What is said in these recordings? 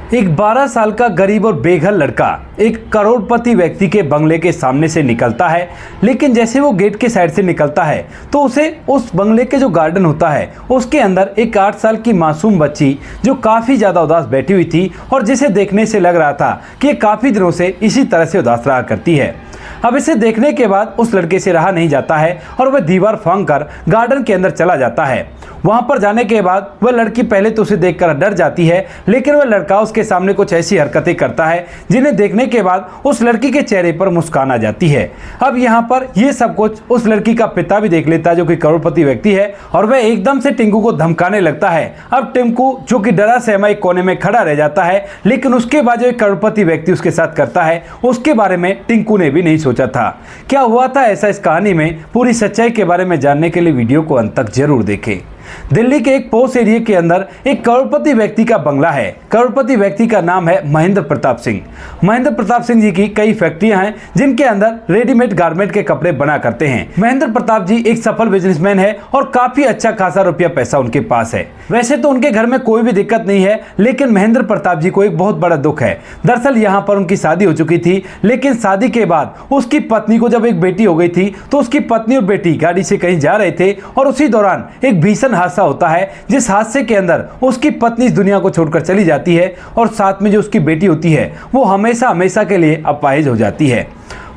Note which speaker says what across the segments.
Speaker 1: एक 12 साल का गरीब और बेघर लड़का एक करोड़पति व्यक्ति के बंगले के सामने से निकलता है, लेकिन जैसे वो गेट के साइड से निकलता है तो उसे उस बंगले के जो गार्डन होता है उसके अंदर एक 8 साल की मासूम बच्ची जो काफ़ी ज़्यादा उदास बैठी हुई थी और जिसे देखने से लग रहा था कि ये काफ़ी दिनों से इसी तरह से उदास रहा करती है। अब इसे देखने के बाद उस लड़के से रहा नहीं जाता है और वह दीवार फांदकर गार्डन के अंदर चला जाता है। वहां पर जाने के बाद वह लड़की पहले तो उसे देखकर डर जाती है, लेकिन वह लड़का उसके सामने कुछ ऐसी हरकतें करता है जिन्हें देखने के बाद उस लड़की के चेहरे पर मुस्कान आ जाती है। अब यहाँ पर यह सब कुछ उस लड़की का पिता भी देख लेता है जो कि करोड़पति व्यक्ति है, और वह एकदम से टिंकू को धमकाने लगता है। अब टिंकू जो कि डरा सहमा एक कोने में खड़ा रह जाता है, लेकिन उसके बाद जो एक करोड़पति व्यक्ति उसके साथ करता है उसके बारे में टिंकू ने भी नहीं सोचा था। क्या हुआ था ऐसा इस कहानी में, पूरी सच्चाई के बारे में जानने के लिए वीडियो को अंत तक जरूर देखें। दिल्ली के एक पोस्ट एरिया के अंदर एक करोड़पति व्यक्ति का बंगला है। करोड़पति व्यक्ति का नाम है महेंद्र प्रताप सिंह। महेंद्र प्रताप सिंह जी की कई फैक्ट्रियां हैं जिनके अंदर रेडीमेड गारमेंट के कपड़े बना करते हैं। महेंद्र प्रताप जी एक सफल बिजनेसमैन है और काफी अच्छा खासा रुपया पैसा उनके पास है। वैसे तो उनके घर में कोई भी दिक्कत नहीं है, लेकिन महेंद्र प्रताप जी को एक बहुत बड़ा दुख है। दरअसल यहाँ पर उनकी शादी हो चुकी थी, लेकिन शादी के बाद उसकी पत्नी को जब एक बेटी हो गई थी तो उसकी पत्नी और बेटी गाड़ी से कहीं जा रहे थे और उसी दौरान एक भीषण हादसा होता है, जिस हादसे के अंदर उसकी पत्नी इस दुनिया को छोड़कर चली जाती है और साथ में जो उसकी बेटी होती है वो हमेशा हमेशा के लिए अपाहिज हो जाती है।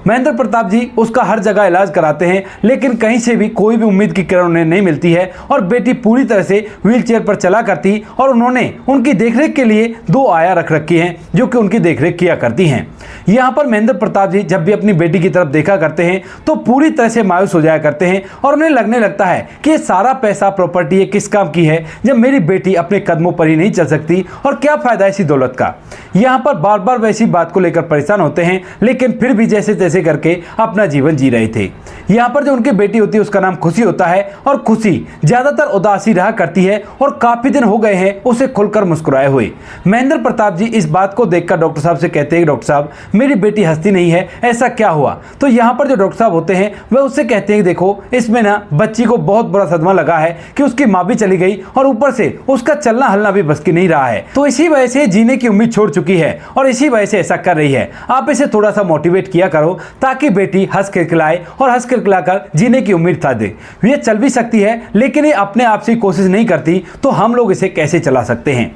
Speaker 1: महेंद्र प्रताप जी उसका हर जगह इलाज कराते हैं, लेकिन कहीं से भी कोई भी उम्मीद की किरण उन्हें नहीं मिलती है और बेटी पूरी तरह से व्हीलचेयर पर चला करती, और उन्होंने उनकी देखरेख के लिए 2 आया रख रखी हैं जो कि उनकी देखरेख किया करती हैं। यहाँ पर महेंद्र प्रताप जी जब भी अपनी बेटी की तरफ देखा करते हैं तो पूरी तरह से मायूस हो जाया करते हैं और उन्हें लगने लगता है कि ये सारा पैसा प्रॉपर्टी ये किस काम की है जब मेरी बेटी अपने कदमों पर ही नहीं चल सकती, और क्या फायदा इसी दौलत का। यहाँ पर बार बार वैसी बात को लेकर परेशान होते हैं, लेकिन फिर भी जैसे तैसे करके अपना जीवन जी रहे थे। यहाँ पर जो उनकी बेटी होती है उसका नाम खुशी होता है, और खुशी ज्यादातर उदासी रहा करती है और काफी दिन हो गए हैं उसे खुलकर मुस्कुराए हुए। महेंद्र प्रताप जी इस बात को देखकर डॉक्टर साहब से कहते हैं, डॉक्टर साहब मेरी बेटी हंसती नहीं है, ऐसा क्या हुआ। तो यहाँ पर जो डॉक्टर साहब होते हैं वह उससे कहते हैं देखो इसमें ना बच्ची को बहुत बड़ा सदमा लगा है कि उसकी माँ भी चली गई और ऊपर से उसका चलना हलना भी बस की नहीं रहा है, तो इसी वजह से जीने की उम्मीद छोड़ चुकी है और इसी वजह से ऐसा कर रही है। आप इसे थोड़ा सा मोटिवेट किया करो ताकि बेटी हंस खिलखिलाए और हंस खिलखिलाकर जीने की उम्मीद था दे। ये चल भी सकती है, लेकिन ये अपने आप से कोशिश नहीं करती, तो हम लोग इसे कैसे चला सकते हैं।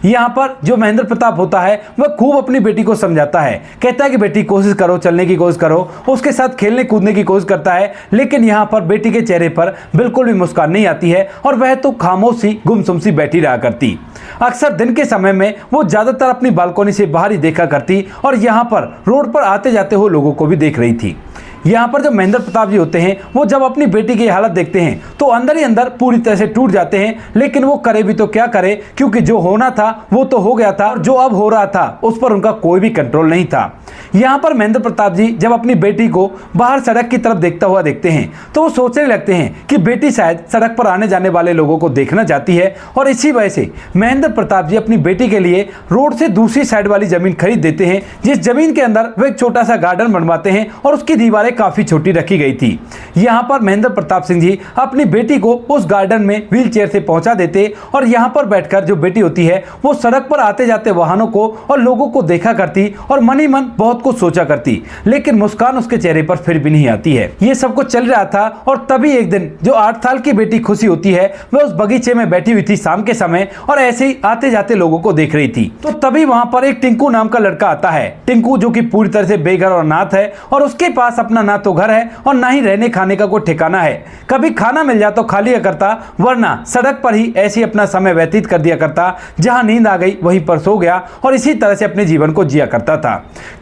Speaker 1: यहाँ पर जो महेंद्र प्रताप होता है वह खूब अपनी बेटी को समझाता है, कहता है कि बेटी कोशिश करो, चलने की कोशिश करो, उसके साथ खेलने कूदने की कोशिश करता है, लेकिन यहाँ पर बेटी के चेहरे पर बिल्कुल भी मुस्कान नहीं आती है और वह तो खामोश सी गुमसुम सी बैठी रहा करती। अक्सर दिन के समय में वो ज्यादातर अपनी बालकनी से बाहर ही देखा करती और यहाँ पर रोड पर आते जाते हुए लोगों को भी देख रही थी। यहाँ पर जो महेंद्र प्रताप जी होते हैं वो जब अपनी बेटी की हालत देखते हैं तो अंदर ही अंदर पूरी तरह से टूट जाते हैं, लेकिन वो करे भी तो क्या करे, क्योंकि जो होना था वो तो हो गया था और जो अब हो रहा था उस पर उनका कोई भी कंट्रोल नहीं था। यहाँ पर महेंद्र प्रताप जी जब अपनी बेटी को बाहर सड़क की तरफ देखता हुआ देखते हैं तो वो सोचने लगते हैं कि बेटी शायद सड़क पर आने जाने वाले लोगों को देखना चाहती है, और इसी वजह से महेंद्र प्रताप जी अपनी बेटी के लिए रोड से दूसरी साइड वाली जमीन खरीद देते हैं, जिस जमीन के अंदर वो एक छोटा सा गार्डन बनवाते हैं और उसकी दीवारें काफी छोटी रखी गई थी। यहाँ पर महेंद्र प्रताप सिंह जी अपनी बेटी को उस गार्डन में व्हील चेयर से पहुंचा देते और यहाँ पर बैठकर जो बेटी होती है वो सड़क पर आते जाते वाहनों को और लोगों को देखा करती और मन ही मन बहुत कुछ सोचा करती, लेकिन मुस्कान उसके चेहरे पर फिर भी नहीं आती है। ये सब कुछ चल रहा था और तभी एक दिन जो 8 साल की बेटी खुशी होती है वह उस बगीचे में बैठी हुई थी शाम के समय और ऐसे ही आते जाते लोगों को देख रही थी। तो तभी वहां पर एक टिंकू नाम का लड़का आता है। टिंकू जो कि पूरी तरह से बेघर और अनाथ है और उसके पास अपना ना तो घर है और ना ही रहने खाने का कोई ठिकाना है। कभी खाना मिल जाता तो खा लिया करता, वरना सड़क पर ही ऐसे ही अपना समय व्यतीत कर दिया करता, जहां नींद आ गई वहीं पर सो गया और इसी तरह से अपने जीवन को जिया करता था।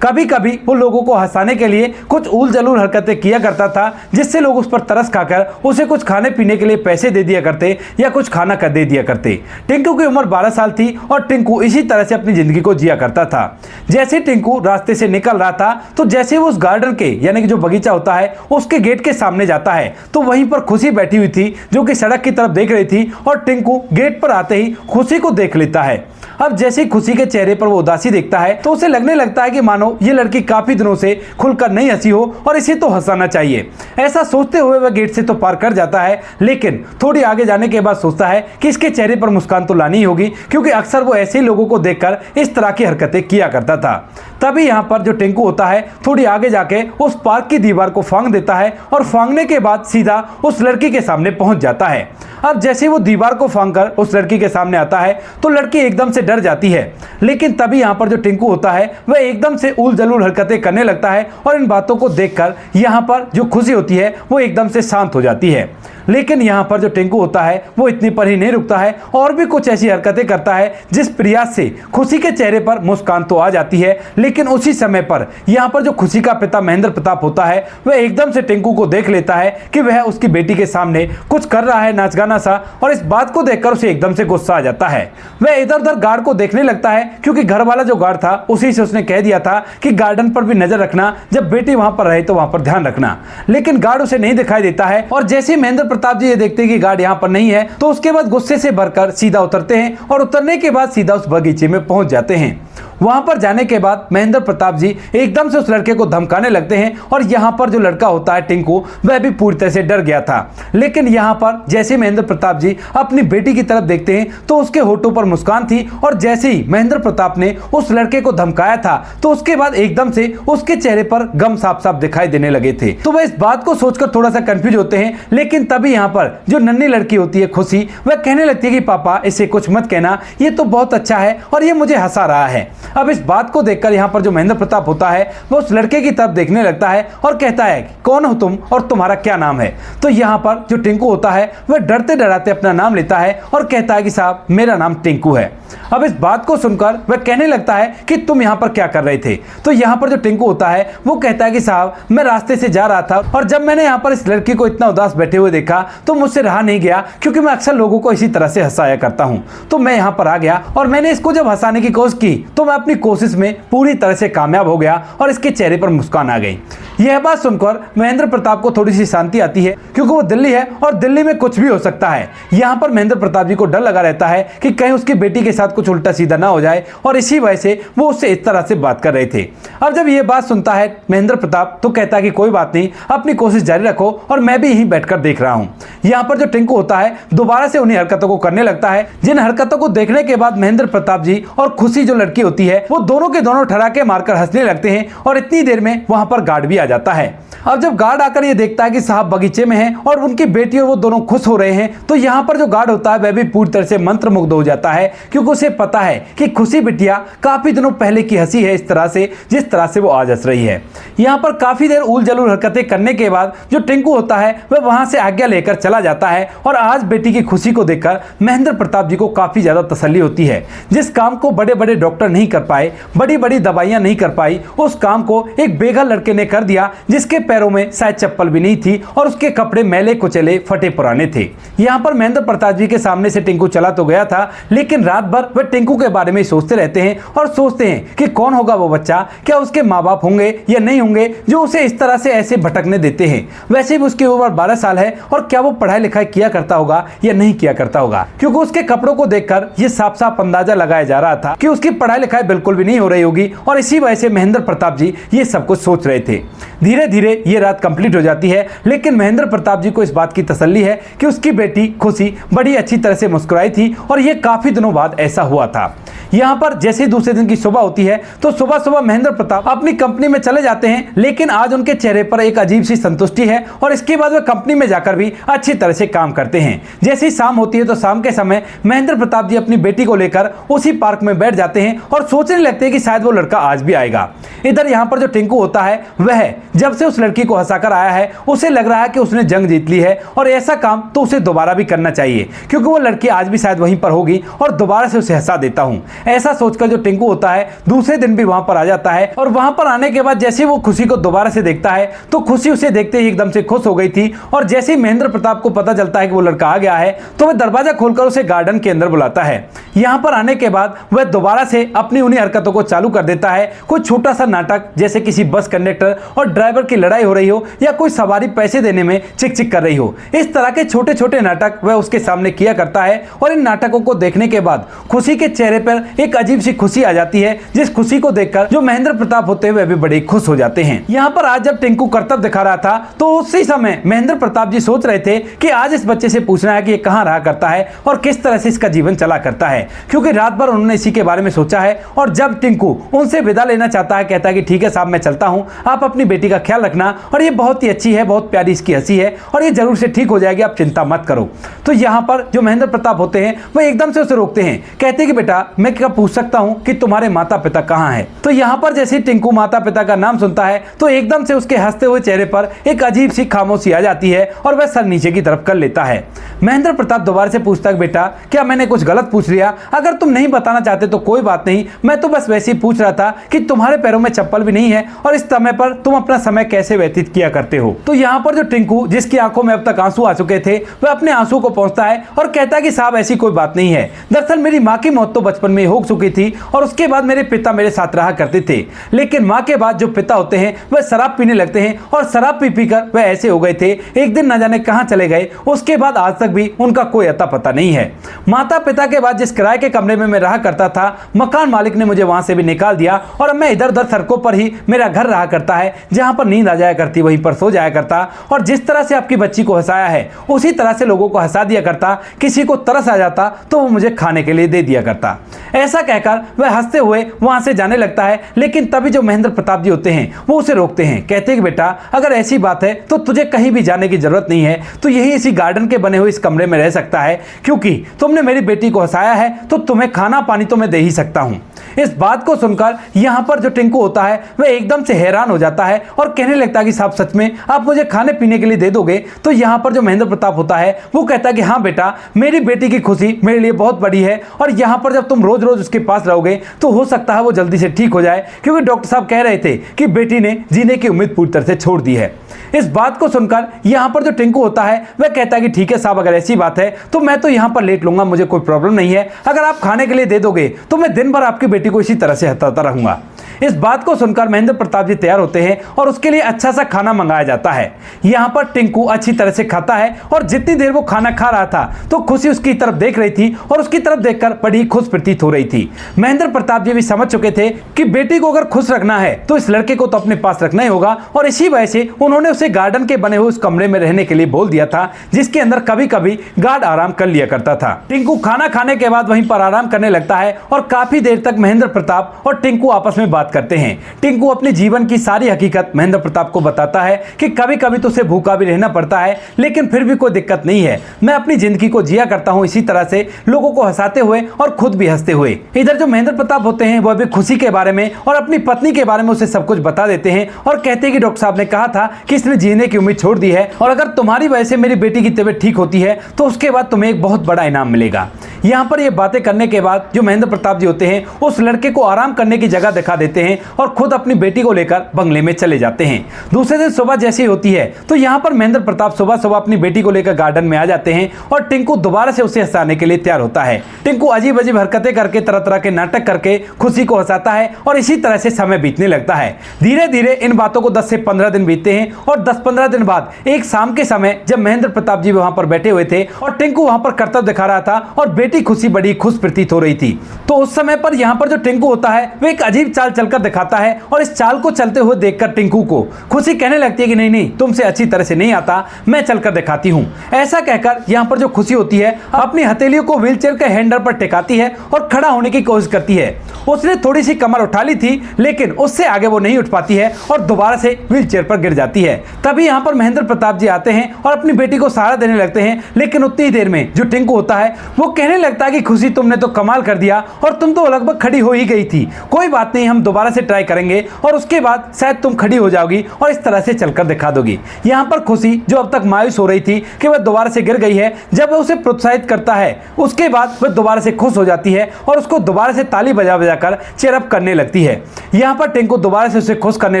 Speaker 1: कभी कभी वो लोगों को हंसाने के लिए कुछ उल जलूल हरकतें किया करता था, जिससे लोग उस पर तरस खाकर उसे कुछ खाने पीने के लिए पैसे दे दिया करते या कुछ खाना कर दे दिया करते। टिंकू की उम्र 12 साल थी और टिंकू इसी तरह से अपनी जिंदगी को जिया करता था। जैसे टिंकू रास्ते से निकल रहा था तो जैसे वो उस गार्डन के यानी कि जो बगीचा होता है उसके गेट के सामने जाता है तो वहीं पर खुशी बैठी हुई थी जो कि सड़क की तरफ देख रही थी और टिंकू गेट पर आते ही खुशी को देख लेता है। अब जैसे ही खुशी के चेहरे पर वो उदासी देखता है तो उसे लगने लगता है कि मानो ये लड़की काफी दिनों से खुलकर नहीं हंसी हो और इसे तो हंसाना चाहिए। ऐसा सोचते हुए वह गेट से तो पार कर जाता है, लेकिन थोड़ी आगे जाने के बाद सोचता है कि इसके चेहरे पर मुस्कान तो लानी होगी, क्योंकि अक्सर वो ऐसे ही लोगों को देखकर इस तरह की हरकतें किया करता था। तभी यहाँ पर जो टिंकू होता है थोड़ी आगे जाके उस पार्क की दीवार को फांग देता है और फांगने के बाद सीधा उस लड़की के सामने पहुंच जाता है। अब जैसे वो दीवार को फांगकर उस लड़की के सामने आता है तो लड़की एकदम से डर जाती है, लेकिन तभी यहाँ पर जो टिंकू होता है वह एकदम से उल जलूल हरकतें करने लगता है और इन बातों को देखकर यहाँ पर जो खुशी होती है वो एकदम से शांत हो जाती है। लेकिन यहाँ पर जो टिंकू होता है वो इतनी पर ही नहीं रुकता है और भी कुछ ऐसी हरकतें करता है जिस प्रयास से खुशी के चेहरे पर मुस्कान तो आ जाती है, लेकिन उसी समय पर यहाँ पर जो खुशी का पिता महेंद्र प्रताप होता है वह एकदम से टिंकू को देख लेता है कि वह उसकी बेटी के सामने कुछ कर रहा है नाच गाना सा, और इस बात को देखकर उसे एकदम से गुस्सा आ जाता है। वह इधर उधर गार्ड को देखने लगता है, क्योंकि घर वाला जो गार्ड था उसी से उसने कह दिया था कि गार्डन पर भी नजर रखना, जब बेटी वहां पर रहे तो वहां पर ध्यान रखना। लेकिन गार्ड उसे नहीं दिखाई देता है और जैसे ही महेंद्र प्रताप जी ये देखते हैं कि गार्ड यहाँ पर नहीं है तो उसके बाद गुस्से से भरकर सीधा उतरते हैं और उतरने के बाद सीधा उस बगीचे में पहुंच जाते हैं। वहां पर जाने के बाद महेंद्र प्रताप जी एकदम से उस लड़के को धमकाने लगते हैं और यहाँ पर जो लड़का होता है टिंकू वह भी पूरी तरह से डर गया था। लेकिन यहाँ पर जैसे महेंद्र प्रताप जी अपनी बेटी की तरफ देखते हैं तो उसके होठों पर मुस्कान थी, और जैसे ही महेंद्र प्रताप ने उस लड़के को धमकाया था तो उसके बाद एकदम से उसके चेहरे पर गम साफ साफ दिखाई देने लगे थे। तो वह इस बात को सोचकर थोड़ा सा कंफ्यूज होते हैं, लेकिन तभी यहाँ पर जो नन्ही लड़की होती है खुशी वह कहने लगती है कि पापा इसे कुछ मत कहना, ये तो बहुत अच्छा है और ये मुझे हंसा रहा है। अब इस बात को देखकर यहाँ पर जो महेंद्र प्रताप होता है वो उस लड़के की तरफ देखने लगता है और कहता है कौन हो तुम और तुम्हारा क्या नाम है। तो यहाँ पर जो टिंकू होता है वह डरते डराते अपना नाम लेता है और कहता है कि साहब मेरा नाम टिंकू है। अब इस बात को सुनकर वह कहने लगता है कि तुम यहाँ पर क्या कर रहे थे। तो यहाँ पर जो टिंकू होता है वो कहता है कि साहब मैं रास्ते से जा रहा था और जब मैंने यहाँ पर इस लड़की को इतना उदास बैठे हुए देखा तो मुझसे रहा नहीं गया, क्योंकि मैं अक्सर लोगों को इसी तरह से हंसाया करता हूँ। तो मैं यहाँ पर आ गया और मैंने इसको जब हंसाने की कोशिश की तो मैं अपनी कोशिश में पूरी तरह से कामयाब हो गया और इसके चेहरे पर मुस्कान आ गई। यह बात सुनकर महेंद्र प्रताप को थोड़ी सी शांति आती है, क्योंकि वो दिल्ली है और दिल्ली में कुछ भी हो सकता है। यहाँ पर महेंद्र प्रताप जी को डर लगा रहता है कि कहीं उसकी बेटी के साथ कुछ उल्टा सीधा ना हो जाए, और इसी वजह से वो उससे इस तरह से बात कर रहे थे। अब जब ये बात सुनता है महेंद्र प्रताप तो कहता है कि कोई बात नहीं, अपनी कोशिश जारी रखो और मैं भी यहीं बैठकर देख रहा हूँ। यहाँ पर जो टिंकू होता है दोबारा से उन्हीं हरकतों को करने लगता है, जिन हरकतों को देखने के बाद महेंद्र प्रताप जी और खुशी जो लड़की होती है वो दोनों के दोनों ठराके मारकर हंसने लगते हैं, और इतनी देर में वहां पर गार्ड भी आ जाता है। अब जब गार्ड आकर ये देखता है कि साहब बगीचे में हैं और उनकी बेटी और वो दोनों खुश हो रहे हैं, तो यहाँ पर जो गार्ड होता है वह भी पूरी तरह से मंत्रमुग्ध हो जाता है, क्योंकि उसे पता है कि खुशी बिटिया काफी दिनों पहले की हंसी है इस तरह से जिस तरह से वो आज हंस रही है। यहाँ पर काफी देर उल जलूल हरकतें करने के बाद जो टिंकू होता है वह वहां से आज्ञा लेकर चला जाता है, और आज बेटी की खुशी को देखकर महेंद्र प्रताप जी को काफी ज्यादा तसल्ली होती है। जिस काम को बड़े बड़े डॉक्टर नहीं कर पाए, बड़ी बड़ी दवाइयां नहीं कर पाई, उस काम को एक बेघर लड़के ने कर दिया जिसके पैरों में शायद चप्पल भी नहीं थी और उसके कपड़े मैले कुचले फटे पुराने थे। यहाँ पर महेंद्र प्रताप जी के सामने से टिंकू चला तो गया था, लेकिन रात भर वह टिंकू के बारे में सोचते रहते हैं और सोचते हैं कि कौन होगा वो बच्चा, क्या उसके माँ बाप होंगे या नहीं होंगे जो उसे इस तरह से ऐसे भटकने देते हैं। वैसे भी उसकी उम्र 12 साल है और क्या वो पढ़ाई लिखाई किया करता होगा या नहीं किया करता होगा, क्योंकि उसके कपड़ों को देखकर ये साफ साफ अंदाजा लगाया जा रहा था कि उसकी पढ़ाई लिखाई बिल्कुल भी नहीं हो रही होगी, और इसी वजह से महेंद्र प्रताप जी ये सब कुछ सोच रहे थे। धीरे धीरे ये रात कंप्लीट हो जाती है, लेकिन महेंद्र प्रताप जी को इस बात की तसल्ली है कि उसकी बेटी खुशी बड़ी अच्छी तरह से मुस्कुराई थी, और ये काफी दिनों बाद ऐसा हुआ था। यहाँ पर जैसे ही दूसरे दिन की सुबह होती है तो सुबह सुबह महेंद्र प्रताप अपनी कंपनी में चले जाते हैं, लेकिन आज उनके चेहरे पर एक अजीब सी संतुष्टि है, और इसके बाद वे कंपनी में जाकर भी अच्छी तरह से काम करते हैं। जैसे ही शाम होती है तो शाम के समय महेंद्र प्रताप जी अपनी बेटी को लेकर उसी पार्क में बैठ जाते हैं और सोचने लगते हैं कि शायद वो लड़का आज भी आएगा। इधर यहाँ पर जो टिंकू होता है वह जब से उस लड़की को हंसाकर आया है उसे लग रहा है कि उसने जंग जीत ली है, और ऐसा काम तो उसे दोबारा भी करना चाहिए, क्योंकि वो लड़की आज भी शायद वहीं पर होगी और दोबारा से उसे हंसा देता हूँ। ऐसा सोचकर जो टिंकू होता है दूसरे दिन भी वहां पर आ जाता है और वहां पर आने के बाद जैसे वो खुशी को दोबारा से देखता है तो खुशी उसे देखते ही एकदम से खुश हो गई थी और जैसे ही महेंद्र प्रताप को पता चलता है कि वो लड़का आ गया है तो वह दरवाजा खोलकर उसे गार्डन के अंदर बुलाता है। यहां पर आने के बाद वह दोबारा से अपनी उन्हीं हरकतों को चालू कर देता है। कोई छोटा सा नाटक जैसे किसी बस कंडक्टर और ड्राइवर की लड़ाई हो रही हो या कोई सवारी पैसे देने में चिक चिक कर रही हो, इस तरह के छोटे छोटे नाटक वह उसके सामने किया करता है। और इन नाटकों को देखने के बाद खुशी के चेहरे पर एक अजीब सी खुशी आ जाती है, जिस खुशी को देखकर जो महेंद्र प्रताप होते हैं वह भी बड़े खुश हो जाते हैं। यहाँ पर आज जब टिंकू कर्तव्य दिखा रहा था तो उसी समय महेंद्र प्रताप जी सोच रहे थे कि आज इस बच्चे से पूछना है कि ये कहाँ रहा करता है और किस तरह से इसका जीवन चला करता है, क्योंकि रात भर उन्होंने इसी के बारे में सोचा है। और जब टिंकू उनसे विदा लेना चाहता है, कहता है कि ठीक है साहब मैं चलता हूँ, आप अपनी बेटी का ख्याल रखना और ये बहुत ही अच्छी है, बहुत प्यारी इसकी हंसी है और ये जरूर से ठीक हो जाएगी, आप चिंता मत करो। तो यहाँ पर जो महेंद्र प्रताप होते हैं वह एकदम से उसे रोकते हैं, कहते हैं कि बेटा मैं क्या पूछ सकता हूँ कि तुम्हारे माता पिता कहाँ हैं। तो यहाँ पर जैसे टिंकू माता पिता का नाम सुनता है तो एकदम से उसके हंसते हुए चेहरे पर एक अजीब सी खामोशी आ जाती है और वह सर नीचे की तरफ कर लेता है। महेंद्र प्रताप दोबारा से पूछता है बेटा क्या मैंने कुछ गलत पूछ लिया? अगर तुम नहीं बताना चाहते तो कोई बात नहीं, मैं तो बस वैसे ही पूछ रहा था कि तुम्हारे पैरों में चप्पल भी नहीं है और इस समय पर तुम अपना समय कैसे व्यतीत किया करते हो। तो यहाँ पर जो टिंकू जिसकी आंखों में अब तक आंसू आ चुके थे वह अपने आंसू को पहुंचता है और कहता है कि साहब ऐसी कोई बात नहीं है, दरअसल मेरी माँ की मौत तो बचपन में हो चुकी थी और उसके बाद मेरे पिता मेरे साथ रहा करते थे, लेकिन माँ के बाद जो पिता होते हैं वह शराब पीने लगते हैं और शराब पी पी कर वह ऐसे हो गए थे, एक दिन न जाने कहां चले गए, उसके बाद आज तक भी उनका कोई अता पता नहीं है। माता पिता के बाद जिस किराए के कमरे में मैं रहा करता था मकान मालिक ने मुझे वहां से भी निकाल दिया और अब मैं इधर उधर सड़कों पर ही मेरा घर रहा करता है, जहां पर नींद आ जाया करती वहीं पर सो जाया करता और जिस तरह से आपकी बच्ची को हंसाया है उसी तरह से लोगों को हंसा दिया करता, किसी को तरस आ जाता तो वो मुझे खाने के लिए दे दिया करता। ऐसा कहकर वह हंसते हुए वहां से जाने लगता है, लेकिन तभी जो महेंद्र प्रताप जी होते हैं वो उसे रोकते हैं, कहते हैं कि बेटा अगर ऐसी बात है तो तुझे कहीं भी जाने की जरूरत नहीं है, तो यही इसी गार्डन के बने हुए इस कमरे में रह सकता है, क्योंकि तुमने मेरी बेटी को हंसाया है तो तुम्हें खाना पानी तो मैं दे ही सकता हूं। इस बात को सुनकर यहाँ पर जो टिंकू होता है वह एकदम से हैरान हो जाता है और कहने लगता है कि साहब सच में आप मुझे खाने पीने के लिए दे दोगे? तो यहाँ पर जो महेंद्र प्रताप होता है वो कहता है कि हाँ बेटा मेरी बेटी की खुशी मेरे लिए बहुत बड़ी है और यहाँ पर जब तुम रोज रोज उसके पास रहोगे तो हो सकता है वो जल्दी से ठीक हो जाए, क्योंकि डॉक्टर साहब कह रहे थे कि बेटी ने जीने की उम्मीद पूरी तरह से छोड़ दी है। इस बात को सुनकर यहाँ पर जो टिंकू होता है वह कहता है कि ठीक है साहब अगर ऐसी बात है तो मैं तो यहाँ पर लेट लूंगा, मुझे कोई प्रॉब्लम नहीं है, अगर आप खाने के लिए दे दोगे तो मैं दिन भर आपकी बेटी को इसी तरह से हंसाता रहूंगा। इस बात को सुनकर महेंद्र प्रताप जी तैयार होते हैं और उसके लिए अच्छा सा खाना मंगाया जाता है। यहाँ पर टिंकू अच्छी तरह से खाता है और जितनी देर वो खाना खा रहा था तो खुशी उसकी तरफ देख रही थी और उसकी तरफ देखकर बड़ी खुश प्रतीत हो रही थी। महेंद्र प्रताप जी भी समझ चुके थे कि बेटी को अगर खुश रखना है तो इस लड़के को तो अपने पास रखना ही होगा और इसी वजह से उन्होंने उसे गार्डन के बने हुए उस कमरे में रहने के लिए बोल दिया था, जिसके अंदर कभी कभी गार्ड आराम कर लिया करता था। टिंकू खाना खाने के बाद वहीं पर आराम करने लगता है और काफी देर तक महेंद्र प्रताप और टिंकू आपस में बात करते हैं। टिंकू अपने जीवन की सारी हकीकत महेंद्र प्रताप को बताता है कि कभी कभी तो उसे भूखा भी रहना पड़ता है, लेकिन फिर भी कोई दिक्कत नहीं है, मैं अपनी जिंदगी को जिया करता हूं इसी तरह से, लोगों को हंसाते हुए और खुद भी हंसते हुए। इधर जो महेंद्र प्रताप होते हैं वह भी खुशी के बारे में और अपनी पत्नी के बारे में उसे सब कुछ बता देते हैं और कहते हैं कि डॉक्टर साहब ने कहा था कि इसने जीने की उम्मीद छोड़ दी है और अगर तुम्हारी वजह से मेरी बेटी की तबीयत ठीक होती है तो उसके बाद तुम्हें एक बहुत बड़ा इनाम मिलेगा। यहाँ पर ये बातें करने के बाद जो महेंद्र प्रताप जी होते हैं उस लड़के को आराम करने की जगह दिखा देते हैं और खुद अपनी बेटी को लेकर बंगले में चले जाते हैं। दूसरे दिन सुबह जैसी होती है तो यहाँ पर महेंद्र प्रताप सुबह सुबह अपनी बेटी को लेकर गार्डन में आ जाते हैं और टिंकू दोबारा से उसे हंसाने के लिए तैयार होता है। टिंकू अजीब अजीब हरकतें करके तरह तरह के नाटक करके खुशी को हंसाता है और इसी तरह से समय बीतने लगता है। धीरे धीरे इन बातों को 10 से 15 दिन बीतते हैं और 10-15 दिन बाद एक शाम के समय जब महेंद्र प्रताप जी वहां पर बैठे हुए थे और टिंकू वहां पर कर्तव्य दिखा रहा था और बेटी खुशी बड़ी खुश प्रतीत हो रही थी, तो उस समय पर यहाँ पर जो टिंकू होता है वह एक अजीब चाल चलकर दिखाता है और इस चाल को चलते हुए देखकर टिंकू को खुशी कहने लगती है कि नहीं नहीं तुमसे अच्छी तरह से नहीं आता, मैं चलकर दिखाती हूँ। ऐसा कहकर यहाँ पर जो खुशी होती है अपनी हथेलियों को व्हीलचेयर के हैंडल पर टिकाती है और खड़ा होने की कोशिश करती है। उसने थोड़ी सी कमर उठा ली थी लेकिन उससे आगे वो नहीं उठ पाती है और दोबारा से व्हीलचेयर पर गिर जाती है। तभी यहाँ पर महेंद्र प्रताप जी आते हैं और अपनी बेटी को सहारा देने लगते हैं, लेकिन उतनी ही देर में जो टिंकू होता है वो कहने लगता है कि खुशी तुमने तो कमाल कर दिया और तुम तो लगभग खड़ी हो ही गई थी, कोई बात नहीं हम दोबारा दोबारा से ट्राई करेंगे और उसके बाद शायद तुम खड़ी हो जाओगी और इस तरह से चलकर दिखा दोगी। यहाँ पर खुशी जो अब तक मायूस हो रही थी कि वह दोबारा से गिर गई है, जब वह उसे प्रोत्साहित करता है उसके बाद वह दोबारा से खुश हो जाती है और उसको दोबारा से ताली बजा बजाकर चीयर अप करने लगती है। यहाँ पर टिंकू दोबारा से उसे खुश करने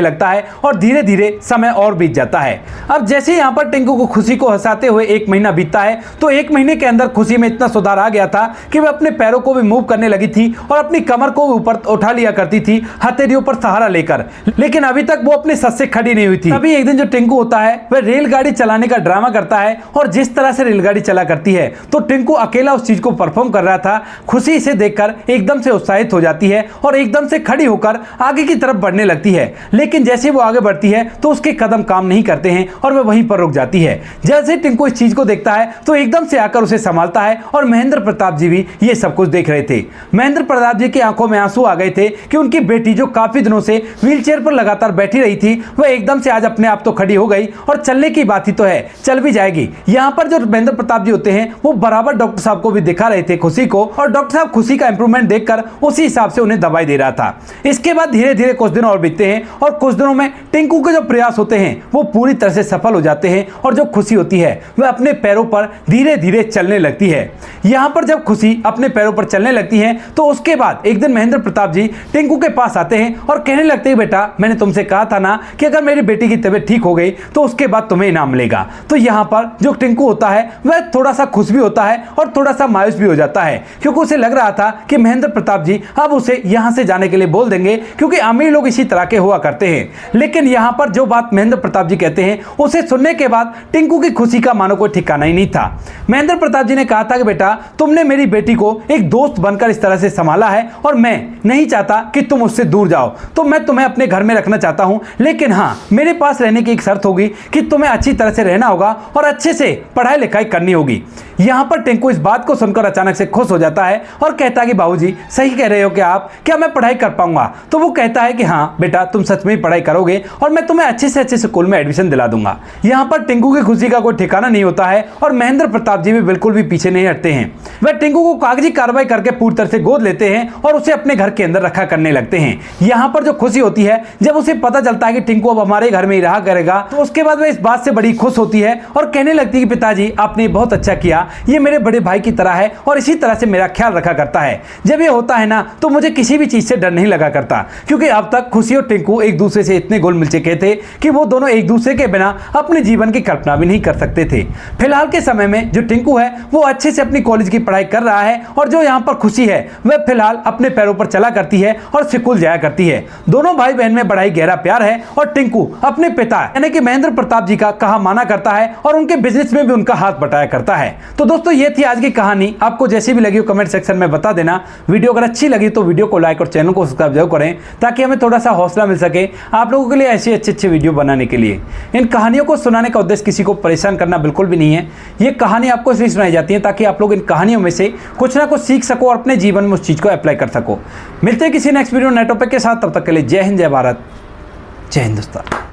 Speaker 1: लगता है और धीरे धीरे समय और बीत जाता है। अब जैसे यहाँ पर टिंकू को खुशी को हंसाते हुए 1 महीना बीतता है तो 1 महीने के अंदर खुशी में इतना सुधार आ गया था कि वह अपने पैरों को भी मूव करने लगी थी और अपनी कमर को ऊपर उठा लिया करती थी हथेलियों पर सहारा लेकर, लेकिन अभी तक वो अपने सर से खड़ी नहीं हुई थी। तभी एक दिन जो टिंकू होता है वह रेलगाड़ी चलाने का ड्रामा करता है और जिस तरह से रेलगाड़ी चला करती है तो टिंकू अकेला उस चीज को परफॉर्म कर रहा था। खुशी इसे देखकर एकदम से उत्साहित हो जाती है और एकदम से खड़ी होकर आगे की तरफ बढ़ने लगती है, लेकिन जैसे वो आगे बढ़ती है तो उसके कदम काम नहीं करते हैं और वह वहीं पर रुक जाती है। जैसे टिंकू इस चीज को देखता है तो एकदम से आकर उसे संभालता है और महेंद्र प्रताप जी भी ये सब कुछ देख रहे थे। महेंद्र प्रताप जी की आंखों में आंसू आ गए थे कि उनकी बेटी जो काफी दिनों से व्हीलचेयर पर लगातार बैठी रही थी वह एकदम से आज अपने आप तो खड़ी हो गई और चलने की बात ही तो है, चल भी जाएगी। यहाँ पर जो महेंद्र प्रताप जी होते हैं वो बराबर डॉक्टर साहब को भी दिखा रहे थे खुशी को, और डॉक्टर साहब खुशी का इंप्रूवमेंट देखकर उसी हिसाब से उन्हें दवाई दे रहा था। इसके बाद धीरे धीरे कुछ दिन और बीतते हैं और कुछ दिनों में टिंकू के जो प्रयास होते हैं वो पूरी तरह से सफल हो जाते हैं और जो खुशी होती है वह अपने पैरों पर धीरे धीरे चलने लगती है। यहाँ पर जब खुशी अपने पैरों पर चलने लगती है तो उसके बाद एक दिन महेंद्र प्रताप जी टिंकू के पास आते हैं और कहने लगते हैं, बेटा मैंने तुमसे कहा था ना कि अगर मेरी बेटी की तबीयत ठीक हो गई तो उसके बाद तुम्हें इनाम मिलेगा। तो यहाँ पर जो टिंकू होता है वह थोड़ा सा खुश भी होता है और थोड़ा सा मायूस भी हो जाता है, क्योंकि उसे लग रहा था कि महेंद्र प्रताप जी अब उसे यहाँ से जाने के लिए बोल देंगे, क्योंकि अमीर लोग इसी तरह के हुआ करते हैं। लेकिन यहाँ पर जो बात महेंद्र प्रताप जी कहते हैं उसे सुनने के बाद टिंकू की खुशी का मानो कोई ठिकाना ही नहीं था। महेंद्र प्रताप जी ने कहा था कि बेटा तुमने मेरी बेटी को एक दोस्त बनकर इस तरह से संभाला है और मैं नहीं चाहता कि तुम उससे दूर जाओ, तो मैं तुम्हें अपने घर में रखना चाहता हूं, लेकिन हाँ मेरे पास रहने की एक शर्त होगी कि तुम्हें अच्छी तरह से रहना होगा और अच्छे से पढ़ाई लिखाई करनी होगी। यहाँ पर टिंकू इस बात को सुनकर अचानक से खुश हो जाता है और कहता है कि बाबूजी सही कह रहे हो कि आप, क्या मैं पढ़ाई कर पाऊंगा? तो वो कहता है कि हाँ बेटा तुम सच में ही पढ़ाई करोगे और मैं तुम्हें अच्छे से अच्छे स्कूल में एडमिशन दिला दूंगा। यहाँ पर टिंकू की खुशी का कोई ठिकाना नहीं होता है और महेंद्र प्रताप जी भी बिल्कुल भी पीछे नहीं हटते हैं। वह टिंकू को कागजी कार्रवाई करके पूरी तरह से गोद लेते हैं और उसे अपने घर के अंदर रखा करने लगते हैं। यहाँ पर जो खुशी होती है जब उसे पता चलता है कि टिंकू अब हमारे घर में ही रहा करेगा तो उसके बाद वह इस बात से बड़ी खुश होती है और कहने लगती है कि पिताजी आपने बहुत अच्छा किया, ये मेरे बड़े भाई की तरह है और इसी तरह से मेरा ख्याल रखा करता है। जब ये होता है ना तो मुझे किसी भी चीज से डर नहीं लगा करता, क्योंकि अब तक खुशी और टिंकू एक दूसरे से इतने घुल मिल चुके थे कि वो दोनों एक दूसरे के बिना अपने जीवन की कल्पना भी नहीं कर सकते थे। फिलहाल के समय में जो टिंकू है वो अच्छे से अपनी कॉलेज की पढ़ाई कर रहा है और जो यहाँ पर खुशी है वह फिलहाल अपने पैरों पर चला करती है और स्कूल जाया करती है। दोनों भाई बहन में बड़ा ही गहरा प्यार है और टिंकू अपने पिता यानी कि महेंद्र प्रताप जी का कहा माना करता है और उनके बिजनेस में भी उनका हाथ बटाया करता है। तो दोस्तों ये थी आज की कहानी, आपको जैसी भी लगी हो कमेंट सेक्शन में बता देना। वीडियो अगर अच्छी लगी तो वीडियो को लाइक और चैनल को सब्सक्राइब जरूर करें ताकि हमें थोड़ा सा हौसला मिल सके आप लोगों के लिए ऐसे अच्छे वीडियो बनाने के लिए। इन कहानियों को सुनाने का उद्देश्य किसी को परेशान करना बिल्कुल भी नहीं है। ये कहानी आपको इसलिए सुनाई जाती है ताकि आप लोग इन कहानियों में से कुछ ना कुछ सीख सको और अपने जीवन में उस चीज को अप्लाई कर सको। मिलते हैं किसी नेक्स्ट वीडियो नए टॉपिक के साथ, तब तक के लिए जय हिंद, जय भारत, जय हिंदुस्तान।